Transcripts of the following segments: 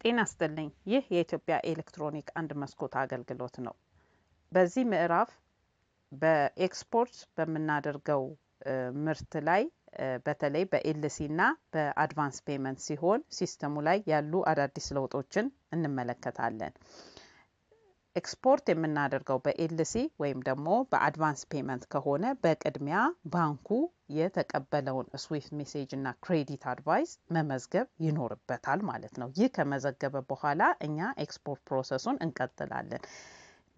ጤና ይስጥልኝ። ይህ የኢትዮጵያ ኤሌክትሮኒክ አንድ መስኮት አገልግሎት ነው። በዚህ ምዕራፍ በኤክስፖርት በምናደርገው ምርት ላይ በተለይ በኤልሲ እና በአድቫንስ ፔመንት ሲሆን ሲስተሙ ላይ ያሉ አዳዲስ ለውጦችን እንመለከታለን። ኤክስፖርት የምናደርገው በኤልሲ ወይም ደግሞ በአድቫንስ ፔመንት ከሆነ በቅድሚያ ባንኩ የተቀበለውን ስዊፍት ሜሴጅ እና ክሬዲት አድቫይስ መመዝገብ ይኖርበታል ማለት ነው። ይህ ከመዘገበ በኋላ እኛ ኤክስፖርት ፕሮሰሱን እንቀጥላለን።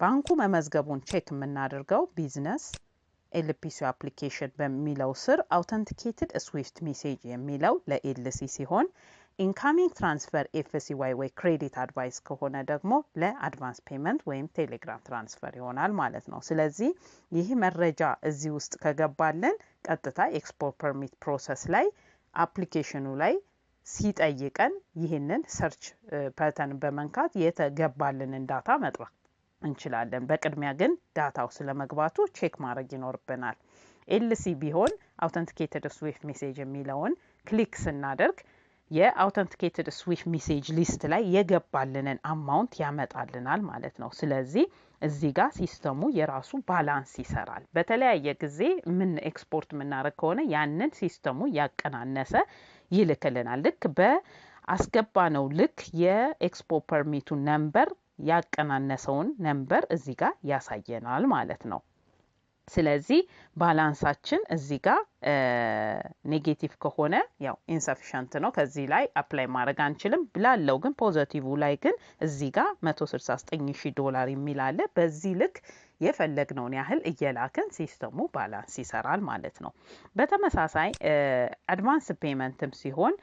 ባንኩ መመዝገቡን ቼክ የምናደርገው ቢዝነስ ኤልፒሲ አፕሊኬሽን በሚለው ስር አውተንቲኬትድ ስዊፍት ሜሴጅ የሚለው ለኤልሲ ሲሆን ኢንካሚንግ ትራንስፈር ኤፍሲዋይ ወይ ክሬዲት አድቫይስ ከሆነ ደግሞ ለአድቫንስ ፔመንት ወይም ቴሌግራም ትራንስፈር ይሆናል ማለት ነው። ስለዚህ ይህ መረጃ እዚህ ውስጥ ከገባለን ቀጥታ ኤክስፖርት ፐርሚት ፕሮሰስ ላይ አፕሊኬሽኑ ላይ ሲጠይቀን ይህንን ሰርች ፓተርን በመንካት የተገባልንን ዳታ መጥራት እንችላለን። በቅድሚያ ግን ዳታው ስለመግባቱ ቼክ ማድረግ ይኖርብናል። ኤልሲ ቢሆን አውተንቲኬትድ ስዊፍት ሜሴጅ የሚለውን ክሊክ ስናደርግ የአውተንቲኬትድ ስዊፍት ሜሴጅ ሊስት ላይ የገባልንን አማውንት ያመጣልናል ማለት ነው። ስለዚህ እዚህ ጋር ሲስተሙ የራሱ ባላንስ ይሰራል። በተለያየ ጊዜ ምን ኤክስፖርት የምናደርግ ከሆነ ያንን ሲስተሙ ያቀናነሰ ይልክልናል። ልክ በአስገባነው ልክ የኤክስፖርት ፐርሚቱ ነምበር ያቀናነሰውን ነምበር እዚህ ጋር ያሳየናል ማለት ነው። ስለዚህ ባላንሳችን እዚህ ጋር ኔጌቲቭ ከሆነ ያው ኢንሰፊሸንት ነው። ከዚህ ላይ አፕላይ ማድረግ አንችልም ብላለው። ግን ፖዚቲቭ ላይ ግን እዚህ ጋር $169,000 የሚል አለ። በዚህ ልክ የፈለግነውን ያህል እየላክን ሲስተሙ ባላንስ ይሰራል ማለት ነው። በተመሳሳይ አድቫንስ ፔመንትም ሲሆን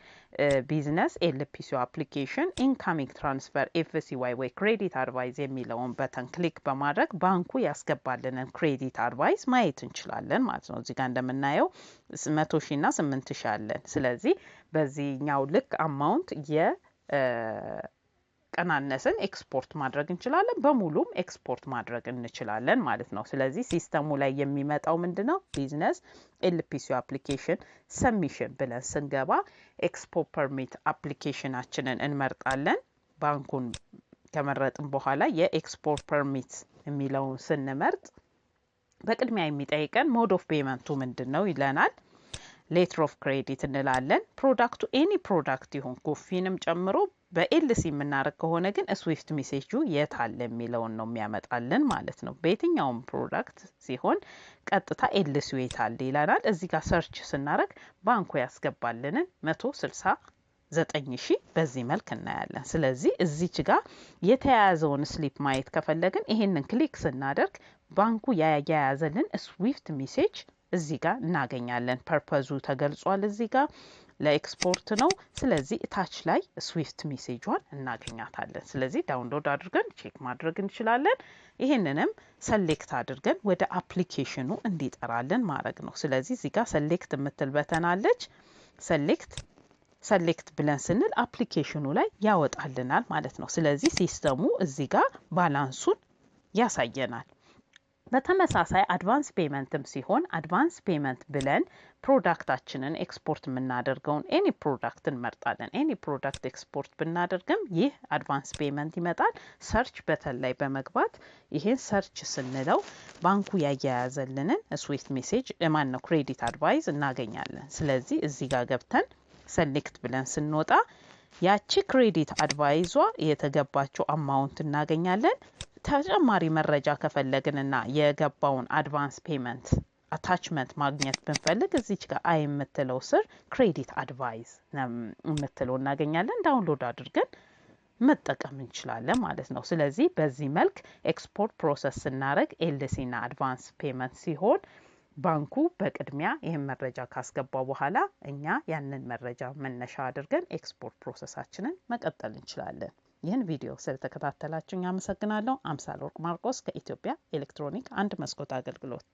ቢዝነስ ኤልፒሲ አፕሊኬሽን ኢንካሚንግ ትራንስፈር ኤፍሲዋይ ወይ ክሬዲት አድቫይስ የሚለውን በተን ክሊክ በማድረግ ባንኩ ያስገባልንን ክሬዲት አድቫይስ ማየት እንችላለን ማለት ነው። እዚህ ጋር እንደምናየው 100,000 እና 8,000 አለን። ስለዚህ በዚህኛው ልክ አማውንት ቀናነስን ኤክስፖርት ማድረግ እንችላለን። በሙሉም ኤክስፖርት ማድረግ እንችላለን ማለት ነው። ስለዚህ ሲስተሙ ላይ የሚመጣው ምንድነው? ቢዝነስ ኤልፒሲ አፕሊኬሽን ሰብሚሽን ብለን ስንገባ ኤክስፖርት ፐርሚት አፕሊኬሽናችንን እንመርጣለን። ባንኩን ከመረጥን በኋላ የኤክስፖርት ፐርሚት የሚለውን ስንመርጥ በቅድሚያ የሚጠይቀን ሞድ ኦፍ ፔመንቱ ምንድነው ይለናል። ሌተር ኦፍ ክሬዲት እንላለን። ፕሮዳክቱ ኤኒ ፕሮዳክት ይሁን ኮፊንም ጨምሮ በኤልሲ የምናደርግ ከሆነ ግን ስዊፍት ሜሴጁ የት አለ የሚለውን ነው የሚያመጣልን ማለት ነው። በየትኛውም ፕሮዳክት ሲሆን ቀጥታ ኤልሲው የት አለ ይለናል። እዚህ ጋር ሰርች ስናደርግ ባንኩ ያስገባልንን 169,000 በዚህ መልክ እናያለን። ስለዚህ እዚች ጋር የተያያዘውን ስሊፕ ማየት ከፈለግን ይሄንን ክሊክ ስናደርግ ባንኩ ያያያዘልን ስዊፍት ሜሴጅ እዚህ ጋር እናገኛለን። ፐርፐዙ ተገልጿል። እዚህ ጋር ለኤክስፖርት ነው። ስለዚህ ታች ላይ ስዊፍት ሜሴጇን እናገኛታለን። ስለዚህ ዳውንሎድ አድርገን ቼክ ማድረግ እንችላለን። ይሄንንም ሰሌክት አድርገን ወደ አፕሊኬሽኑ እንዲጠራልን ማድረግ ነው። ስለዚህ እዚህ ጋር ሰሌክት የምትል በተን አለች። ሰሌክት ብለን ስንል አፕሊኬሽኑ ላይ ያወጣልናል ማለት ነው። ስለዚህ ሲስተሙ እዚህ ጋር ባላንሱን ያሳየናል። በተመሳሳይ አድቫንስ ፔመንትም ሲሆን አድቫንስ ፔመንት ብለን ፕሮዳክታችንን ኤክስፖርት የምናደርገውን ኤኒ ፕሮዳክት እንመርጣለን። ኤኒ ፕሮዳክት ኤክስፖርት ብናደርግም ይህ አድቫንስ ፔመንት ይመጣል። ሰርች በተን ላይ በመግባት ይሄን ሰርች ስንለው ባንኩ ያያያዘልንን ስዊፍት ሜሴጅ ነው ክሬዲት አድቫይስ እናገኛለን። ስለዚህ እዚህ ጋር ገብተን ሰሌክት ብለን ስንወጣ ያቺ ክሬዲት አድቫይዟ የተገባቸው አማውንት እናገኛለን። ተጨማሪ መረጃ ከፈለግንና የገባውን አድቫንስ ፔመንት አታችመንት ማግኘት ብንፈልግ እዚች ጋር አይ የምትለው ስር ክሬዲት አድቫይስ የምትለው እናገኛለን። ዳውንሎድ አድርገን መጠቀም እንችላለን ማለት ነው። ስለዚህ በዚህ መልክ ኤክስፖርት ፕሮሰስ ስናደርግ ኤልሲ እና አድቫንስ ፔመንት ሲሆን ባንኩ በቅድሚያ ይህን መረጃ ካስገባው በኋላ እኛ ያንን መረጃ መነሻ አድርገን ኤክስፖርት ፕሮሰሳችንን መቀጠል እንችላለን። ይህን ቪዲዮ ስለተከታተላችሁኝ አመሰግናለሁ። አምሳል ወርቅ ማርቆስ ከኢትዮጵያ ኤሌክትሮኒክ አንድ መስኮት አገልግሎት